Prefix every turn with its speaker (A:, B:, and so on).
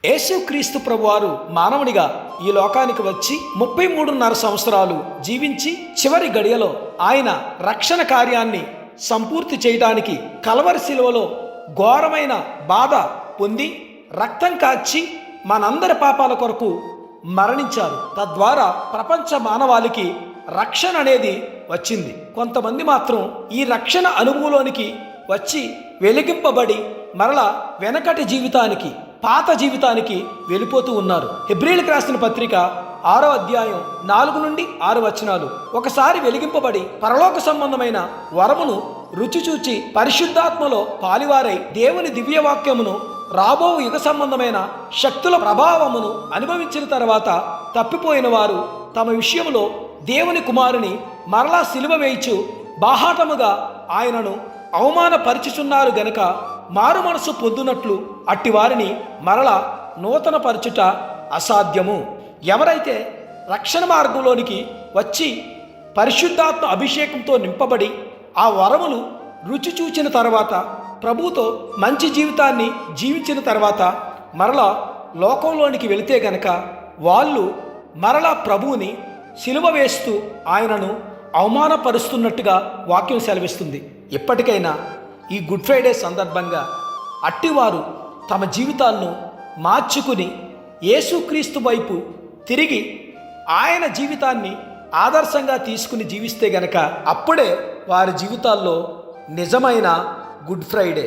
A: యేసుక్రీస్తు ప్రభువారు మానవునిగా ఈ లోకానికి వచ్చి 33.5 సంవత్సరాలు జీవించి చివరి గడియలో ఆయన రక్షణ కార్యాన్ని సంపూర్తి చేయడానికి కల్వరి శిలువలో ఘోరమైన బాధ పొంది రక్తం కాచి మనందరి పాపాల కొరకు మరణించారు. తద్వారా ప్రపంచ మానవాళికి రక్షణ అనేది వచ్చింది. కొంతమంది మాత్రం ఈ రక్షణ అనుభవంలోనికి వచ్చి వెలిగింపబడి మరలా వెనకటి జీవితానికి పాత జీవితానికి వెళ్ళిపోతూ ఉన్నారు. హెబ్రీయులకు రాసిన పత్రిక 6వ అధ్యాయం 4 నుండి 6 వచనాలు. ఒకసారి వెలిగింపబడి పరలోక సంబంధమైన వరమును రుచి చూచి పరిశుద్ధాత్మలో పాలివారై దేవుని దివ్యవాక్యమును రాబో యుగ సంబంధమైన శక్తుల ప్రభావమును అనుభవించిన తర్వాత తప్పిపోయిన వారు తమ విషయంలో దేవుని కుమారుని మరలా సిలువ వేయిచు బాహాటముగా ఆయనను అవమానపరిచుచున్నారు గనుక మారు మనసు పొందునట్లు అట్టివారిని మరల నూతన పరచుట అసాధ్యము. ఎవరైతే రక్షణ మార్గంలోనికి వచ్చి పరిశుద్ధాత్మ అభిషేకంతో నింపబడి ఆ వరములు రుచి చూచిన తర్వాత ప్రభువుతో మంచి జీవితాన్ని జీవించిన తర్వాత మరలా లోకంలోనికి వెళితే గనక వాళ్ళు మరలా ప్రభువుని సిలువ వేస్తూ ఆయనను అవమానపరుస్తున్నట్టుగా వాక్యం సెలవిస్తుంది. ఇప్పటికైనా ఈ గుడ్ ఫ్రైడే సందర్భంగా అట్టివారు తమ జీవితాలను మార్చుకుని యేసుక్రీస్తు వైపు తిరిగి ఆయన జీవితాన్ని ఆదర్శంగా తీసుకుని జీవిస్తే గనక అప్పుడే వారి జీవితాల్లో నిజమైన గుడ్ ఫ్రైడే.